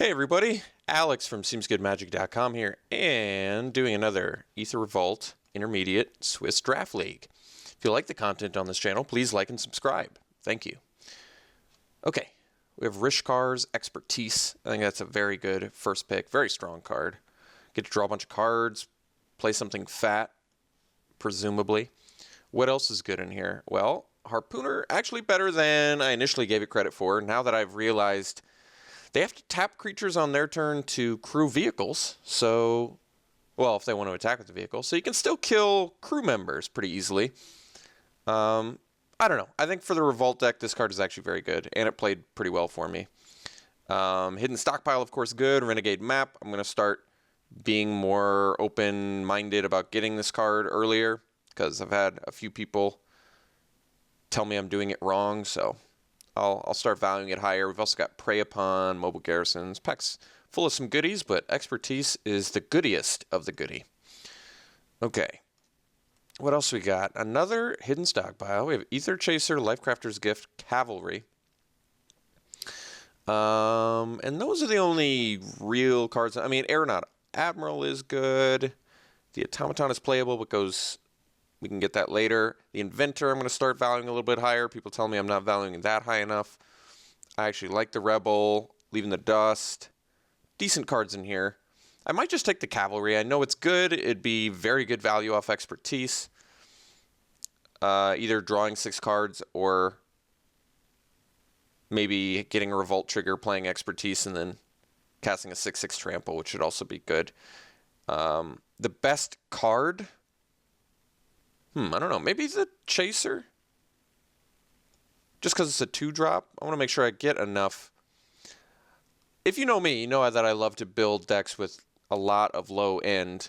Hey everybody, Alex from SeemsGoodMagic.com here, and doing another Aether Revolt Intermediate Swiss Draft League. If you like the content on this channel, please like and subscribe. Thank you. Okay, we have Rishkar's Expertise. I think that's a very good first pick, very strong card. Get to draw a bunch of cards, play something fat, presumably. What else is good in here? Well, Harpooner, actually better than I initially gave it credit for, now that I've realized they have to tap creatures on their turn to crew vehicles, so, well, if they want to attack with the vehicle. So you can still kill crew members pretty easily. I don't know. I think for the Revolt deck, this card is actually very good, and it played pretty well for me. Hidden Stockpile, of course, good. Renegade Map, I'm going to start being more open-minded about getting this card earlier, because I've had a few people tell me I'm doing it wrong, so I'll start valuing it higher. We've also got Prey Upon, Mobile Garrisons, packs full of some goodies, but Expertise is the goodiest of the goodie. Okay. What else we got? Another Hidden Stockpile. We have Aether Chaser, Lifecrafter's Gift, Cavalry. And those are the only real cards. I mean, Aeronaut Admiral is good. The Automaton is playable, but we can get that later. The Inventor, I'm going to start valuing a little bit higher. People tell me I'm not valuing it that high enough. I actually like the Rebel, Leaving the Dust. Decent cards in here. I might just take the Cavalry. I know it's good. It'd be very good value off Expertise. Either drawing 6 cards or maybe getting a Revolt trigger, playing Expertise, and then casting a 6/6 Trample, which should also be good. The best card, I don't know. Maybe the Chaser? Just because it's a 2-drop. I want to make sure I get enough. If you know me, you know that I love to build decks with a lot of low end.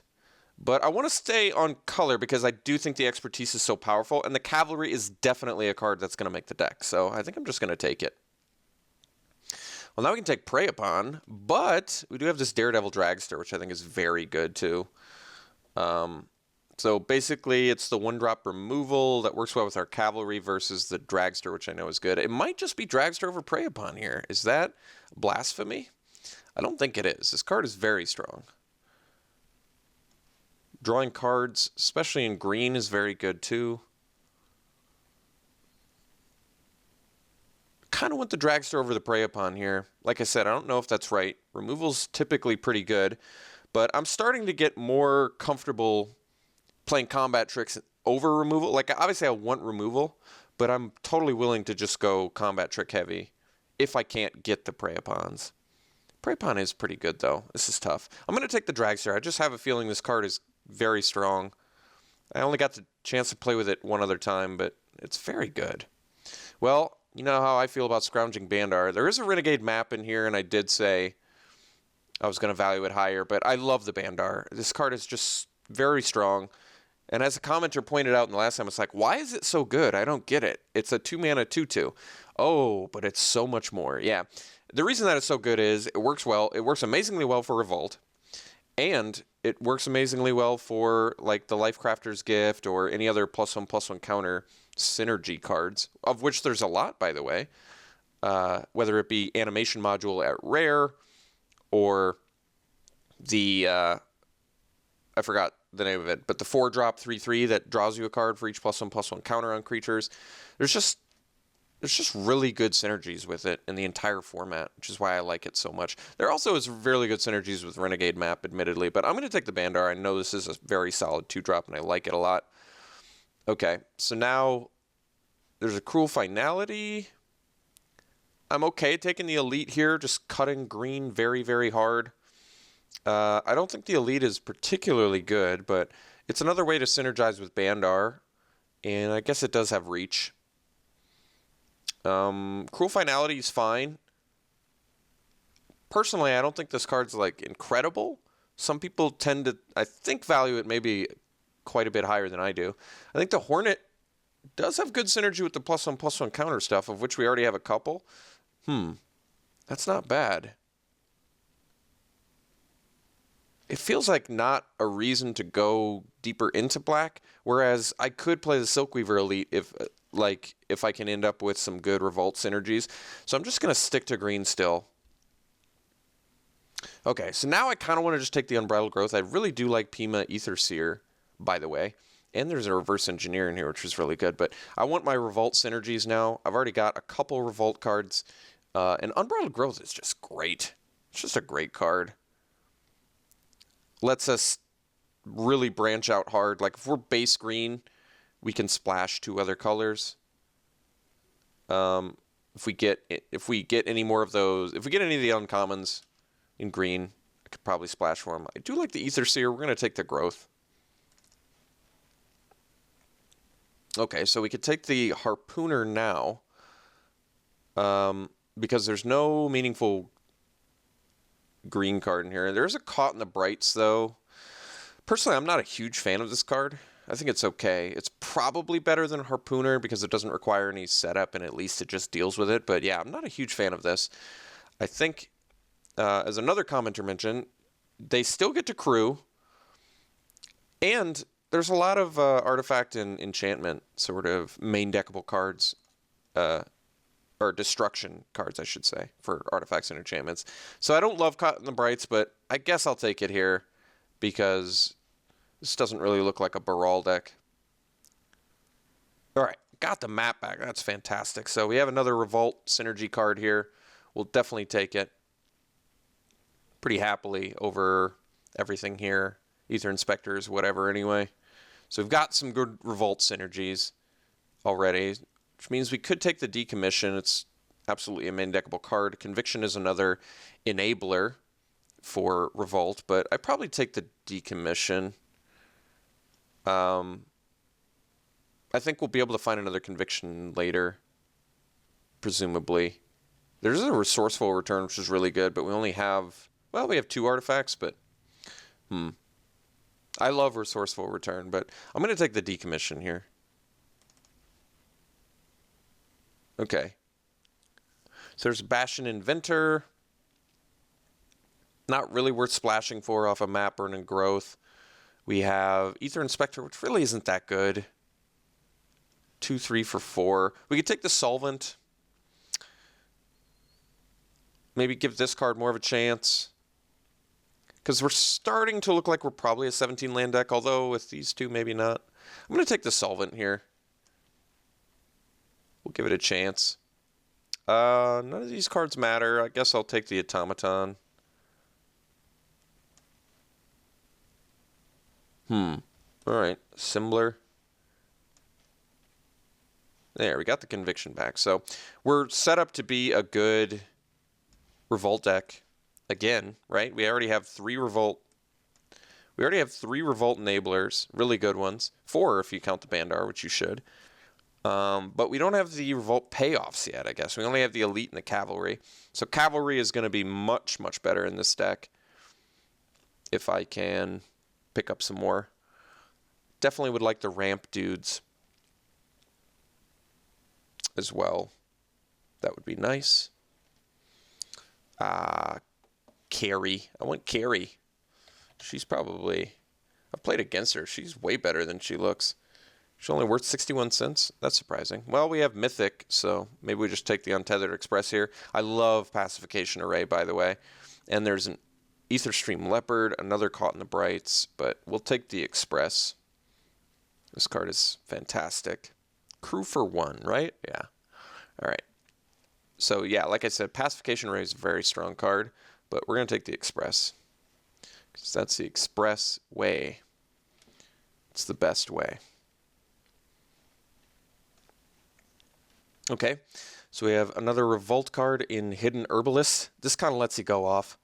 But I want to stay on color because I do think the Expertise is so powerful. And the Cavalry is definitely a card that's going to make the deck. So I think I'm just going to take it. Well, now we can take Prey Upon. But we do have this Daredevil Dragster, which I think is very good too. So basically, it's the 1-drop removal that works well with our Cavalry versus the Dragster, which I know is good. It might just be Dragster over Prey Upon here. Is that blasphemy? I don't think it is. This card is very strong. Drawing cards, especially in green, is very good too. Kind of want the Dragster over the Prey Upon here. Like I said, I don't know if that's right. Removal's typically pretty good, but I'm starting to get more comfortable playing combat tricks over removal. Like, obviously I want removal, but I'm totally willing to just go combat trick heavy if I can't get the Prey Upons. Prey Upon is pretty good, though. This is tough. I'm going to take the Dragster. I just have a feeling this card is very strong. I only got the chance to play with it one other time, but it's very good. Well, you know how I feel about Scrounging Bandar. There is a Renegade Map in here, and I did say I was going to value it higher, but I love the Bandar. This card is just very strong. And as a commenter pointed out in the last time, it's like, why is it so good? I don't get it. It's a 2-mana 2/2. Oh, but it's so much more. Yeah. The reason that it's so good is it works well. It works amazingly well for Revolt. And it works amazingly well for, like, the Lifecrafter's Gift or any other +1/+1 counter synergy cards, of which there's a lot, by the way. Whether it be Animation Module at Rare or the, I forgot the name of it, but the 4-drop 3/3 that draws you a card for each +1/+1 counter on creatures. There's just really good synergies with it in the entire format, which is why I like it so much. There also is really good synergies with Renegade Map, admittedly, but I'm going to take the Bandar. I know this is a very solid 2-drop, and I like it a lot. Okay, so now there's a Cruel Finality. I'm okay taking the Elite here, just cutting green very, very hard. I don't think the Elite is particularly good, but it's another way to synergize with Bandar, and I guess it does have reach. Cruel Finality is fine. Personally, I don't think this card's, like, incredible. Some people tend to, I think, value it maybe quite a bit higher than I do. I think the Hornet does have good synergy with the +1/+1 counter stuff, of which we already have a couple. That's not bad. It feels like not a reason to go deeper into black, whereas I could play the Silkweaver Elite if I can end up with some good Revolt synergies. So I'm just going to stick to green still. Okay, so now I kind of want to just take the Unbridled Growth. I really do like Pima Aether Seer, by the way. And there's a Reverse Engineer in here, which is really good. But I want my Revolt synergies now. I've already got a couple Revolt cards. And Unbridled Growth is just great. It's just a great card. Lets us really branch out hard. Like, if we're base green, we can splash 2 other colors. If we get any more of those, if we get any of the uncommons in green, I could probably splash for them. I do like the Aether Seer. We're going to take the Growth. Okay, so we could take the Harpooner now, because there's no meaningful green card in here. There's a Caught in the Brights, though. Personally, I'm not a huge fan of this card. I think it's okay. It's probably better than Harpooner because it doesn't require any setup, and at least it just deals with it. But yeah, I'm not a huge fan of this. I think, as another commenter mentioned, they still get to crew, and there's a lot of artifact and enchantment sort of main deckable cards, or destruction cards, I should say, for artifacts and enchantments. So I don't love Caught in the Brights, but I guess I'll take it here because this doesn't really look like a Baral deck. All right, got the map back. That's fantastic. So we have another Revolt synergy card here. We'll definitely take it pretty happily over everything here. Aether Inspectors, whatever, anyway. So we've got some good Revolt synergies already, which means we could take the Decommission. It's absolutely a main deckable card. Conviction is another enabler for Revolt, but I'd probably take the Decommission. I think we'll be able to find another Conviction later, presumably. There's a Resourceful Return, which is really good, but we only have, well, we have 2 artifacts, but I love Resourceful Return, but I'm going to take the Decommission here. Okay. So there's Bastion Inventor. Not really worth splashing for off a map or in Growth. We have Aether Inspector, which really isn't that good. 2, 3 for 4. We could take the Solvent. Maybe give this card more of a chance. Because we're starting to look like we're probably a 17 land deck, although with these 2, maybe not. I'm going to take the Solvent here. We'll give it a chance. None of these cards matter. I guess I'll take the Automaton. Alright, Symbler. There, we got the Conviction back. So we're set up to be a good Revolt deck. Again, right? We already have 3 Revolt. We already have 3 Revolt enablers, really good ones. 4 if you count the Bandar, which you should. But we don't have the Revolt payoffs yet, I guess. We only have the Elite and the Cavalry. So Cavalry is going to be much, much better in this deck if I can pick up some more. Definitely would like the Ramp dudes as well. That would be nice. Carrie. I want Carrie. She's probably... I've played against her. She's way better than she looks. She's only worth 61 cents. That's surprising. Well, we have Mythic, so maybe we just take the Untethered Express here. I love Pacification Array, by the way. And there's an Aether Stream Leopard, another Caught in the Brights, but we'll take the Express. This card is fantastic. Crew for 1, right? Yeah. All right. So, yeah, like I said, Pacification Array is a very strong card, but we're going to take the Express. Because that's the Express way. It's the best way. Okay, so we have another Revolt card in Hidden Herbalist. This kind of lets you go off.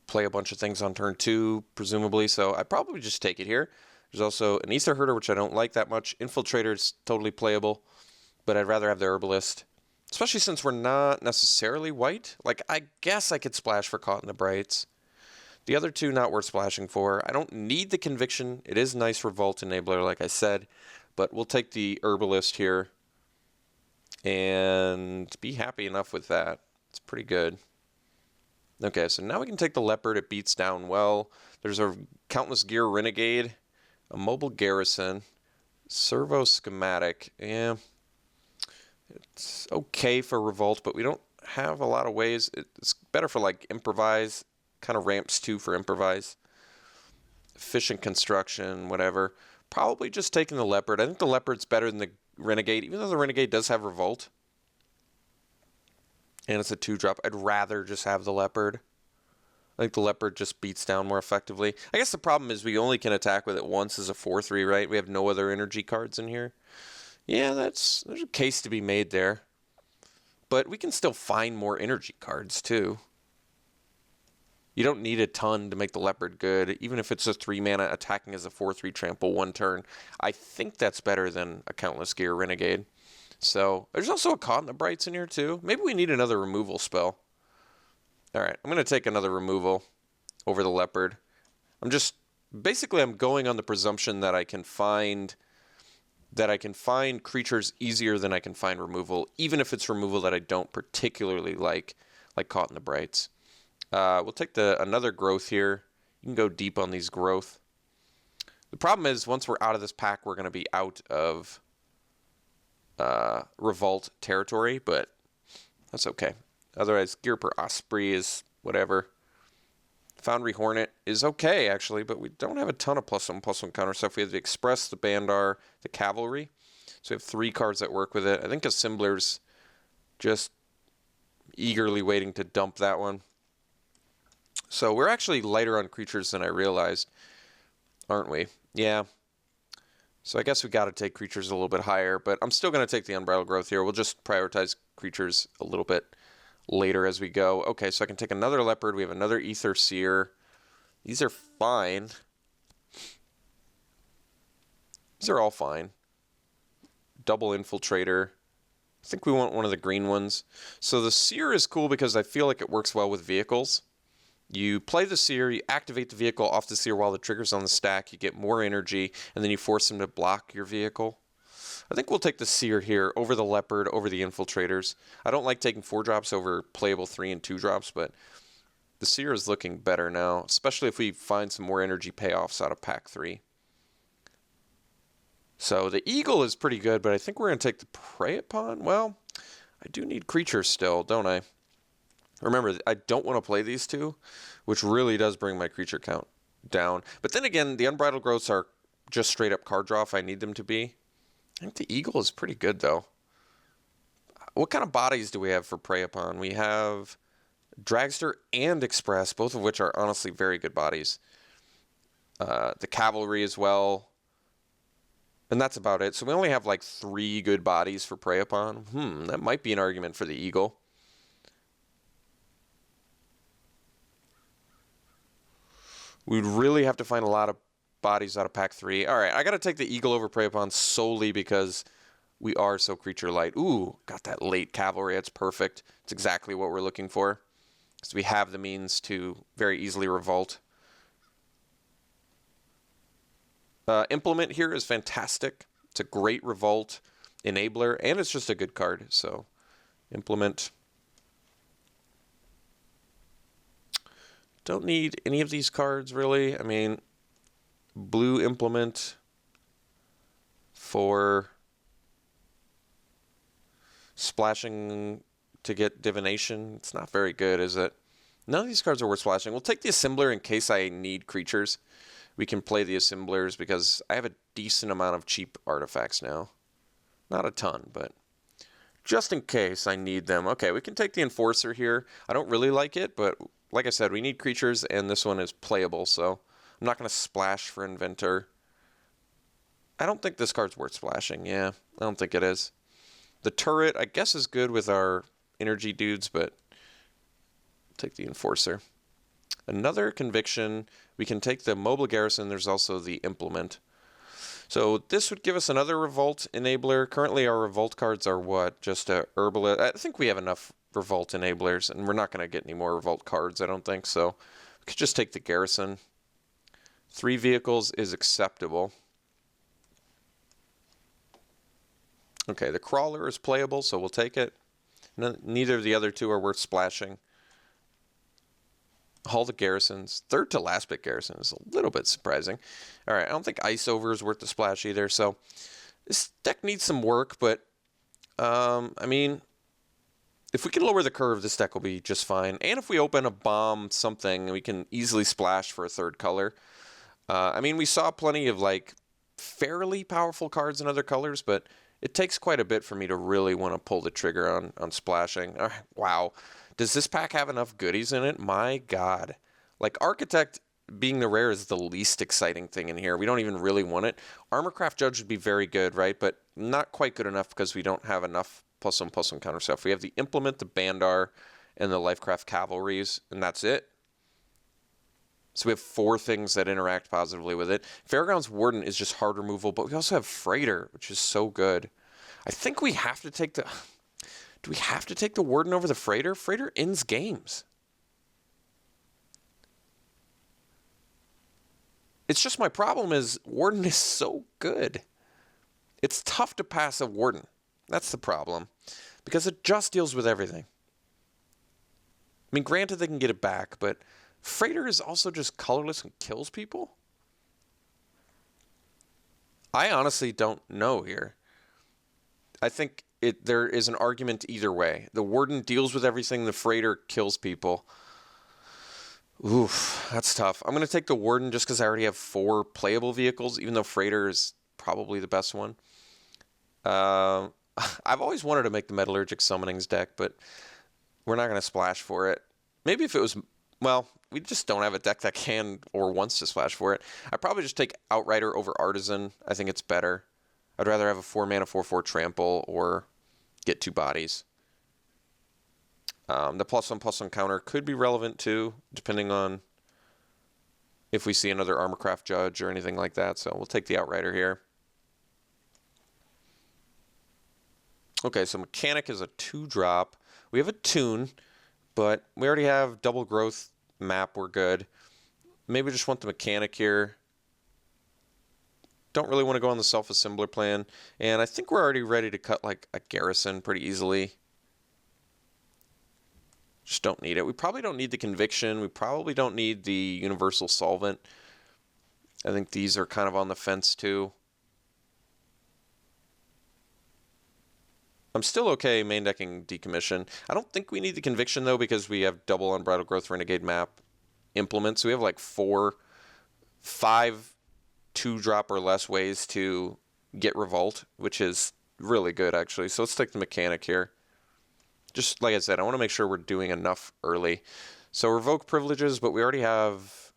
Play a bunch of things on turn 2, presumably, so I'd probably just take it here. There's also an Aether Herder, which I don't like that much. Infiltrator's totally playable, but I'd rather have the Herbalist. Especially since we're not necessarily white. Like, I guess I could splash for Caught in the Brights. The other 2, not worth splashing for. I don't need the Conviction. It is nice Revolt enabler, like I said. But we'll take the Herbalist here and be happy enough with that. It's pretty good. Okay, so now we can take the Leopard. It beats down well. There's a Countless Gear Renegade, a Mobile Garrison, Servo Schematic. Yeah, it's okay for Revolt, but we don't have a lot of ways. It's better for like improvise, kind of ramps too for improvise. Efficient construction, whatever. Probably just taking the leopard. I think the leopard's better than the renegade, even though the renegade does have revolt. And it's a 2-drop. I'd rather just have the leopard. I think the leopard just beats down more effectively. I guess the problem is we only can attack with it once as a 4/3, right? We have no other energy cards in here. Yeah, there's a case to be made there. But we can still find more energy cards, too. You don't need a ton to make the leopard good, even if it's a 3-mana attacking as a 4/3 trample 1 turn. I think that's better than a Countless Gear Renegade. So, there's also a Caught in the Brights in here, too. Maybe we need another removal spell. Alright, I'm going to take another removal over the leopard. Basically, I'm going on the presumption that I can find creatures easier than I can find removal, even if it's removal that I don't particularly like Caught in the Brights. We'll take another growth here. You can go deep on these growth. The problem is, once we're out of this pack, we're going to be out of Revolt territory, but that's okay. Otherwise, Gear per Osprey is whatever. Foundry Hornet is okay, actually, but we don't have a ton of +1/+1 counter stuff. We have the Express, the Bandar, the Cavalry. So we have 3 cards that work with it. I think Assembler's just eagerly waiting to dump that one. So we're actually lighter on creatures than I realized, aren't we? Yeah. So I guess we got to take creatures a little bit higher, but I'm still going to take the Unbridled Growth here. We'll just prioritize creatures a little bit later as we go. Okay, so I can take another Leopard. We have another Aether Seer. These are fine. These are all fine. Double Infiltrator. I think we want one of the green ones. So the Seer is cool because I feel like it works well with vehicles. You play the Seer, you activate the vehicle off the Seer while the trigger's on the stack, you get more energy, and then you force them to block your vehicle. I think we'll take the Seer here over the Leopard, over the Infiltrators. I don't like taking 4-drops over playable 3 and 2-drops, but the Seer is looking better now, especially if we find some more energy payoffs out of pack 3. So the Eagle is pretty good, but I think we're going to take the Prey Upon. Well, I do need creatures still, don't I? Remember, I don't want to play these two, which really does bring my creature count down. But then again, the Unbridled Growths are just straight up card draw if I need them to be. I think the Eagle is pretty good, though. What kind of bodies do we have for Prey Upon? We have Dragster and Express, both of which are honestly very good bodies. The Cavalry as well. And that's about it. So we only have like 3 good bodies for Prey Upon. That might be an argument for the Eagle. We'd really have to find a lot of bodies out of pack 3. All right, I got to take the Eagle over Prey Upon solely because we are so creature light. Ooh, got that late Cavalry. That's perfect. It's exactly what we're looking for. Because we have the means to very easily revolt. Implement here is fantastic. It's a great revolt enabler, and it's just a good card. So, Implement. Don't need any of these cards, really. I mean, blue Implement for splashing to get Divination. It's not very good, is it? None of these cards are worth splashing. We'll take the Assembler in case I need creatures. We can play the Assemblers because I have a decent amount of cheap artifacts now. Not a ton, but just in case I need them. Okay, we can take the Enforcer here. I don't really like it, but like I said, we need creatures, and this one is playable, so I'm not going to splash for Inventor. I don't think this card's worth splashing. Yeah, I don't think it is. The Turret, I guess, is good with our energy dudes, but I'll take the Enforcer. Another Conviction. We can take the Mobile Garrison. There's also the Implement. So this would give us another Revolt enabler. Currently, our Revolt cards are what? Just a Herbalist. I think we have enough Revolt enablers, and we're not going to get any more Revolt cards, I don't think. So we could just take the Garrison. 3 vehicles is acceptable. Okay, the Crawler is playable, so we'll take it. Neither of the other 2 are worth splashing. All the Garrisons. 3rd to last bit Garrison is a little bit surprising. All right, I don't think Ice Over is worth the splash either. So this deck needs some work, but I mean, If we can lower the curve, this deck will be just fine. And if we open a bomb something, we can easily splash for a third color. I mean, we saw plenty of like fairly powerful cards in other colors, but it takes quite a bit for me to really want to pull the trigger on splashing. Wow. Does this pack have enough goodies in it? My God. Like Architect being the rare is the least exciting thing in here. We don't even really want it. Armorcraft Judge would be very good, right? But not quite good enough because we don't have enough +1/+1 counter stuff. We have the Implement, the Bandar, and the Lifecraft Cavalries, and that's it. So we have 4 things that interact positively with it. Fairgrounds Warden is just hard removal, but we also have Freighter, which is so good. I think we have to take the... Do we have to take the Warden over the Freighter? Freighter ends games. It's just my problem is Warden is so good. It's tough to pass a Warden. That's the problem. Because it just deals with everything. I mean, granted they can get it back, but Freighter is also just colorless and kills people? I honestly don't know here. I think there is an argument either way. The Warden deals with everything, the Freighter kills people. Oof, that's tough. I'm going to take the Warden just because I already have 4 playable vehicles, even though Freighter is probably the best one. I've always wanted to make the Metallurgic Summonings deck, but we're not going to splash for it. Maybe if it was... Well, we just don't have a deck that can or wants to splash for it. I'd probably just take Outrider over Artisan. I think it's better. I'd rather have a 4-mana 4/4 trample or get 2 bodies. The +1/+1 counter could be relevant too, depending on if we see another Armorcraft Judge or anything like that. So we'll take the Outrider here. Okay, so Mechanic is a 2-drop. We have a Tune, but we already have Double Growth Map. We're good. Maybe we just want the Mechanic here. Don't really want to go on the Self-Assembler plan. And I think we're already ready to cut like a Garrison pretty easily. Just don't need it. We probably don't need the Conviction. We probably don't need the Universal Solvent. I think these are kind of on the fence too. I'm still okay main decking Decommission. I don't think we need the Conviction though because we have double Unbridled Growth Renegade Map implements. We have like 5 2-drop or less ways to get Revolt, which is really good actually. So let's take the Mechanic here. Just like I said, I want to make sure we're doing enough early. So revoke privileges, but we already have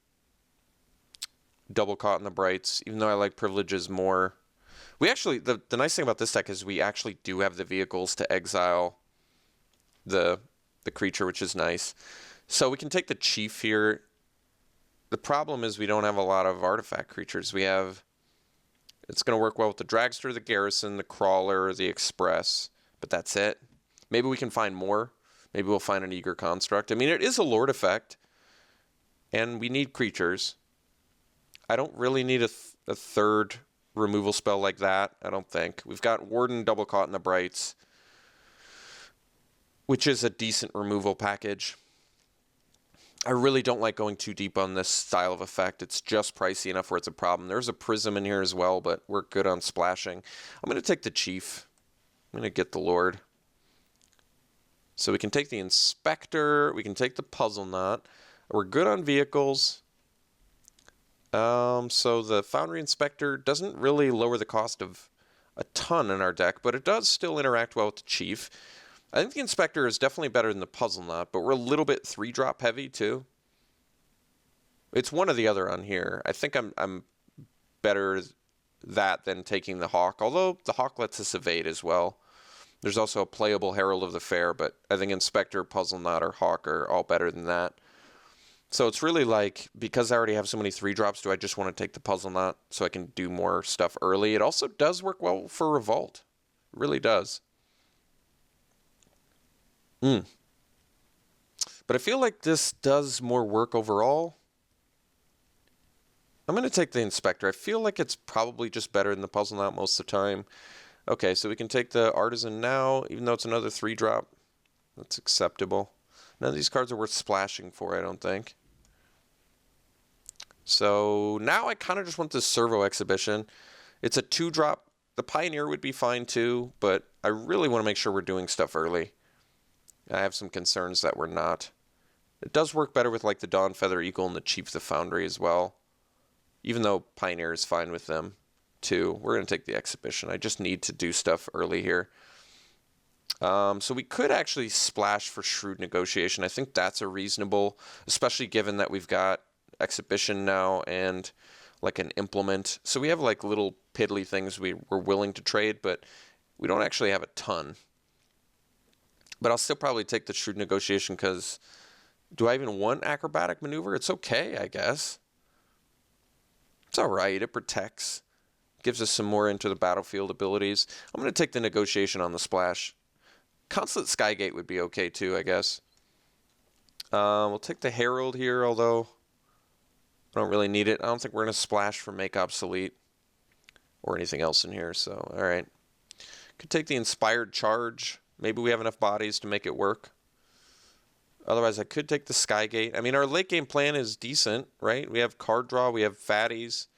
double Caught in the Brights, even though I like privileges more. We actually, the nice thing about this deck is we actually do have the vehicles to exile the creature, which is nice. So we can take the Chief here. The problem is we don't have a lot of artifact creatures. We have, it's going to work well with the Dragster, the Garrison, the Crawler, the Express, but that's it. Maybe we can find more. Maybe we'll find an Eager Construct. I mean, it is a Lord effect, and we need creatures. I don't really need a third removal spell like that, I don't think. We've got Warden, Double Caught in the Brights, which is a decent removal package. I really don't like going too deep on this style of effect. It's just pricey enough where it's a problem. There's a Prism in here as well, but we're good on splashing. I'm going to take the Chief. I'm going to get the Lord. So we can take the Inspector, we can take the Puzzle Knot. We're good on vehicles. So the Foundry Inspector doesn't really lower the cost of a ton in our deck, but it does still interact well with the Chief. I think the Inspector is definitely better than the Puzzle Knot, but we're a little bit 3-drop heavy too. It's one or the other on here. I think I'm better that than taking the Hawk, although the Hawk lets us evade as well. There's also a playable Herald of the Fair, but I think Inspector, Puzzle Knot, or Hawk are all better than that. So it's really like, because I already have so many 3-drops, do I just want to take the Puzzle Knot so I can do more stuff early? It also does work well for Revolt. It really does. But I feel like this does more work overall. I'm going to take the Inspector. I feel like it's probably just better than the Puzzle Knot most of the time. Okay, so we can take the Artisan now, even though it's another 3-drop. That's acceptable. None of these cards are worth splashing for, I don't think. So now I kind of just want this Servo Exhibition. It's a 2-drop. The Pioneer would be fine too, but I really want to make sure we're doing stuff early. I have some concerns that we're not. It does work better with like the Dawn Feather Eagle and the Chief the Foundry as well. Even though Pioneer is fine with them too. We're going to take the Exhibition. I just need to do stuff early here. So we could actually splash for Shrewd Negotiation. I think that's a reasonable, especially given that we've got Exhibition now and like an Implement. So we have like little piddly things we're willing to trade, but we don't actually have a ton. But I'll still probably take the Shrewd Negotiation because do I even want Acrobatic Maneuver? It's okay, I guess. It's all right. It protects. Gives us some more into the battlefield abilities. I'm going to take the Negotiation on the splash. Consulate Skygate would be okay too, I guess. We'll take the Herald here, although I don't really need it. I don't think we're going to splash for Make Obsolete or anything else in here, so all right. Could take the Inspired Charge. Maybe we have enough bodies to make it work. Otherwise, I could take the Skygate. I mean, our late game plan is decent, right? We have card draw, we have fatties.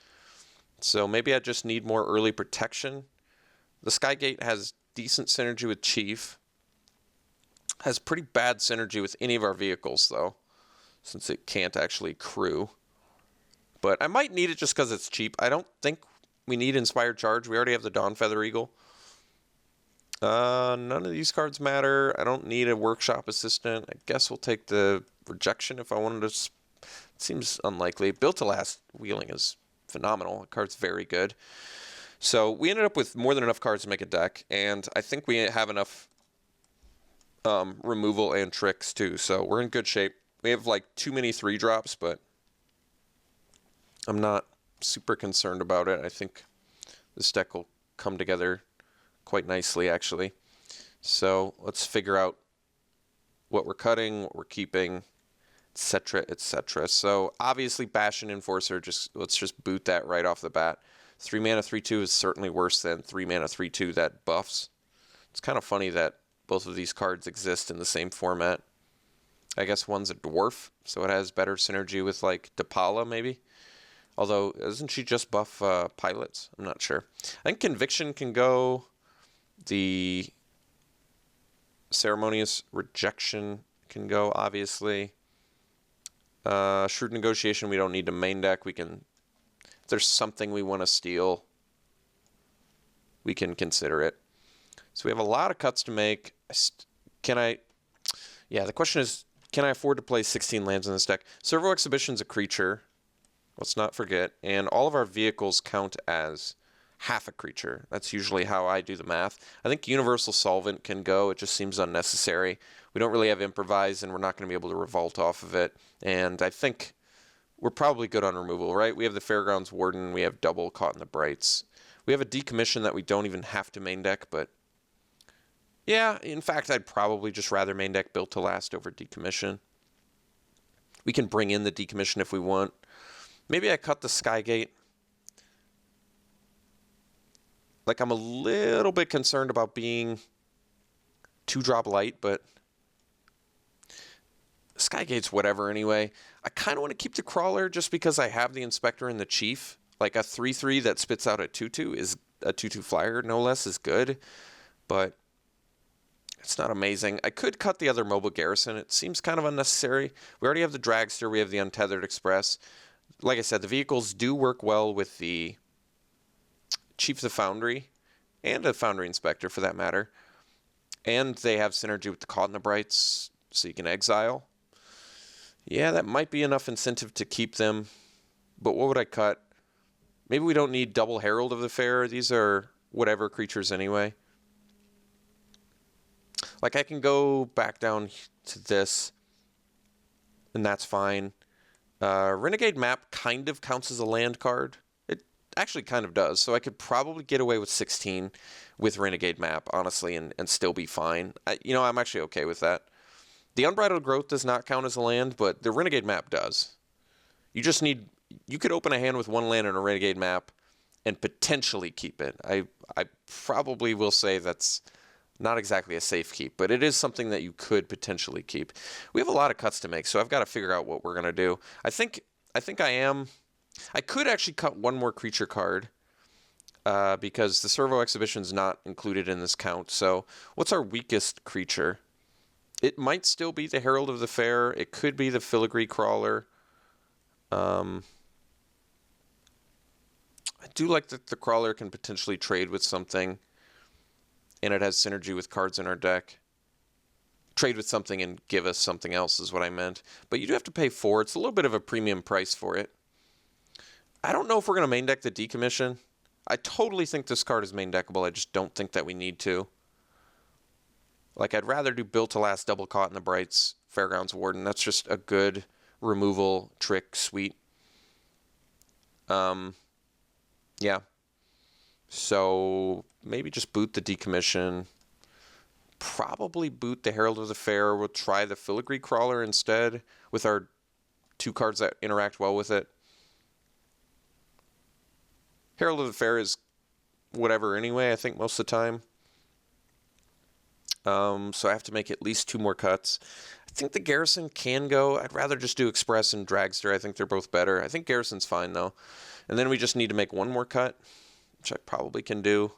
So maybe I just need more early protection. The Skygate has decent synergy with Chief. Has pretty bad synergy with any of our vehicles, though, since it can't actually crew. But I might need it just because it's cheap. I don't think we need Inspired Charge. We already have the Dawn Feather Eagle. None of these cards matter. I don't need a Workshop Assistant. I guess we'll take the Rejection if I wanted to. It seems unlikely. Built to Last Wheeling is phenomenal. The card's very good. So we ended up with more than enough cards to make a deck, and I think we have enough removal and tricks too. So we're in good shape. We have like too many 3-drops, but I'm not super concerned about it. I think this deck will come together quite nicely, actually. So let's figure out what we're cutting, what we're keeping, etc., etc. So obviously Bastion Enforcer, let's just boot that right off the bat. 3 mana 3/2 is certainly worse than 3 mana 3/2 that buffs. It's kind of funny that both of these cards exist in the same format. I guess one's a dwarf, so it has better synergy with like Depala maybe. Although, doesn't she just buff pilots? I'm not sure. I think Conviction can go. The Ceremonious Rejection can go, obviously. Shrewd Negotiation, we don't need to main deck. We can, if there's something we want to steal, we can consider it. So we have a lot of cuts to make. Yeah, the question is, can I afford to play 16 lands in this deck? Servo Exhibition's a creature. Let's not forget. And all of our vehicles count as half a creature. That's usually how I do the math. I think Universal Solvent can go. It just seems unnecessary. We don't really have Improvise, and we're not going to be able to revolt off of it. And I think we're probably good on removal, right? We have the Fairgrounds Warden. We have double Caught in the Brights. We have a Decommission that we don't even have to main deck, but yeah, in fact, I'd probably just rather main deck Built to Last over Decommission. We can bring in the Decommission if we want. Maybe I cut the Skygate. Like, I'm a little bit concerned about being 2-drop light, but Skygate's whatever anyway. I kind of want to keep the Crawler just because I have the Inspector and the Chief. Like, a 3/3 that spits out a 2/2 is a 2/2 flyer, no less, is good. But it's not amazing. I could cut the other Mobile Garrison. It seems kind of unnecessary. We already have the Dragster. We have the Untethered Express. Like I said, the vehicles do work well with the Chief of the Foundry and a Foundry Inspector for that matter. And they have synergy with the Caught in the Brights, so you can exile. Yeah, that might be enough incentive to keep them. But what would I cut? Maybe we don't need double Herald of the Fair. These are whatever creatures anyway. Like, I can go back down to this, and that's fine. Renegade Map kind of counts as a land card. It actually kind of does, so I could probably get away with 16 with Renegade Map, honestly, and still be fine. I'm actually okay with that. The Unbridled Growth does not count as a land, but the Renegade Map does. You could open a hand with one land and a Renegade Map and potentially keep it. I probably will say that's not exactly a safe keep, but it is something that you could potentially keep. We have a lot of cuts to make, so I've got to figure out what we're going to do. I think I could actually cut one more creature card because the Servo Exhibition is not included in this count. So what's our weakest creature? It might still be the Herald of the Fair. It could be the Filigree Crawler. I do like that the Crawler can potentially trade with something, and it has synergy with cards in our deck. Trade with something and give us something else is what I meant. But you do have to pay 4. It's a little bit of a premium price for it. I don't know if we're going to main deck the Decommission. I totally think this card is main deckable. I just don't think that we need to. Like, I'd rather do Built to Last, Double Caught in the Brights, Fairgrounds Warden. That's just a good removal trick suite. Yeah. So maybe just boot the Decommission. Probably boot the Herald of the Fair. We'll try the Filigree Crawler instead with our 2 cards that interact well with it. Herald of the Fair is whatever anyway, I think, most of the time. So I have to make at least 2 more cuts. I think the Garrison can go. I'd rather just do Express and Dragster. I think they're both better. I think Garrison's fine, though. And then we just need to make 1 more cut, which I probably can do.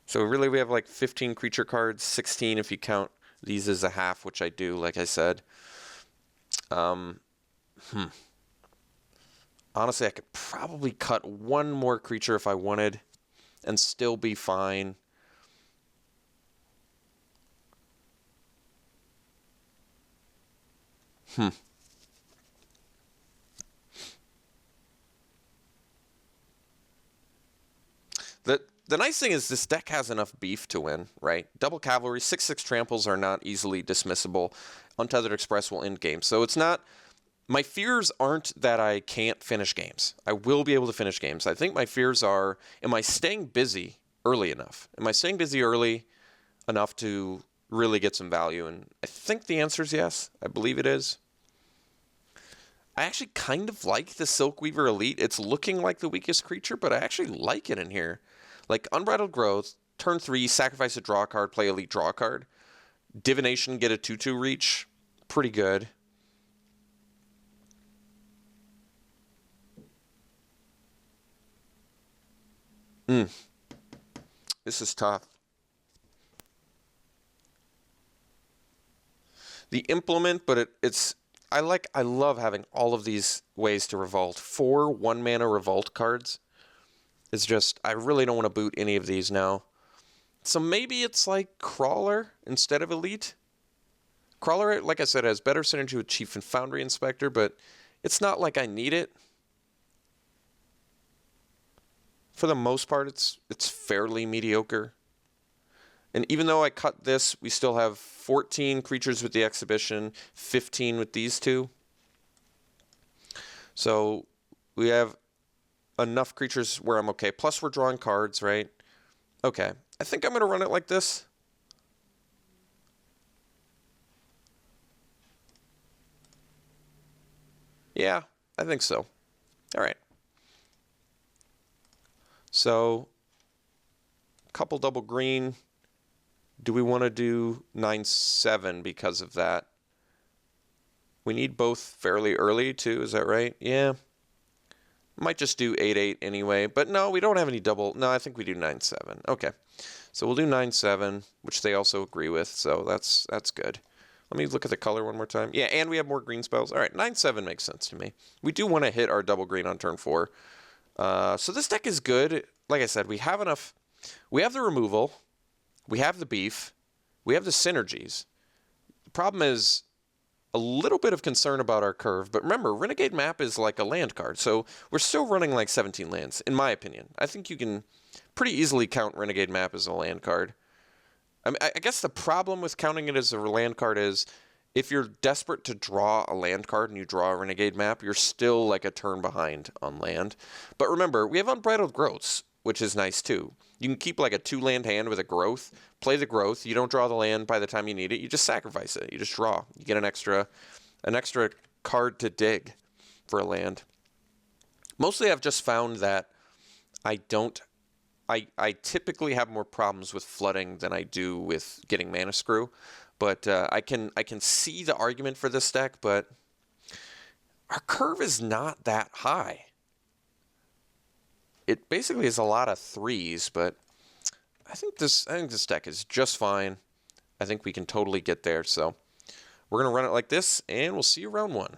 So really we have like 15 creature cards, 16 if you count these as a half, which I do, like I said. Honestly, I could probably cut 1 more creature if I wanted and still be fine. The nice thing is this deck has enough beef to win, right? Double Cavalry, 6/6 tramples are not easily dismissible. Untethered Express will end games. So it's not... My fears aren't that I can't finish games. I will be able to finish games. I think my fears are, am I staying busy early enough? Am I staying busy early enough to really get some value? And I think the answer is yes. I believe it is. I actually kind of like the Silkweaver Elite. It's looking like the weakest creature, but I actually like it in here. Like Unbridled Growth, turn 3, sacrifice a draw card, play Elite, draw a card. Divination, get a 2/2 reach. Pretty good. This is tough. The Implement, but it's... I love having all of these ways to revolt. 4 1-mana revolt cards. It's just, I really don't want to boot any of these now. So maybe it's like Crawler instead of Elite. Crawler, like I said, has better synergy with Chief and Foundry Inspector, but it's not like I need it. For the most part, it's fairly mediocre. And even though I cut this, we still have 14 creatures with the Exhibition, 15 with these 2. So we have enough creatures where I'm okay. Plus we're drawing cards, right? Okay. I think I'm going to run it like this. Yeah, I think so. All right. So, couple double green. Do we want to do 9/7 because of that? We need both fairly early too, is that right? Yeah. Might just do 8/8 anyway, but no, we don't have any double. No, I think we do 9/7. Okay. So we'll do 9/7, which they also agree with, so that's good. Let me look at the color one more time. Yeah, and we have more green spells. All right, 9/7 makes sense to me. We do want to hit our double green on turn 4. So this deck is good. Like I said, we have enough. We have the removal. We have the beef. We have the synergies. The problem is a little bit of concern about our curve. But remember, Renegade Map is like a land card. So we're still running like 17 lands, in my opinion. I think you can pretty easily count Renegade Map as a land card. I mean, I guess the problem with counting it as a land card is if you're desperate to draw a land card and you draw a Renegade Map, you're still like a turn behind on land. But remember, we have Unbridled Growths, which is nice too. You can keep like a 2-land hand with a growth, play the growth, you don't draw the land by the time you need it, you just sacrifice it, you just draw. You get an extra card to dig for a land. Mostly I've just found that I typically have more problems with flooding than I do with getting Mana Screw. But I can see the argument for this deck, but our curve is not that high. It basically is a lot of 3s, but I think this deck is just fine. I think we can totally get there. So we're going to run it like this, and we'll see you round one.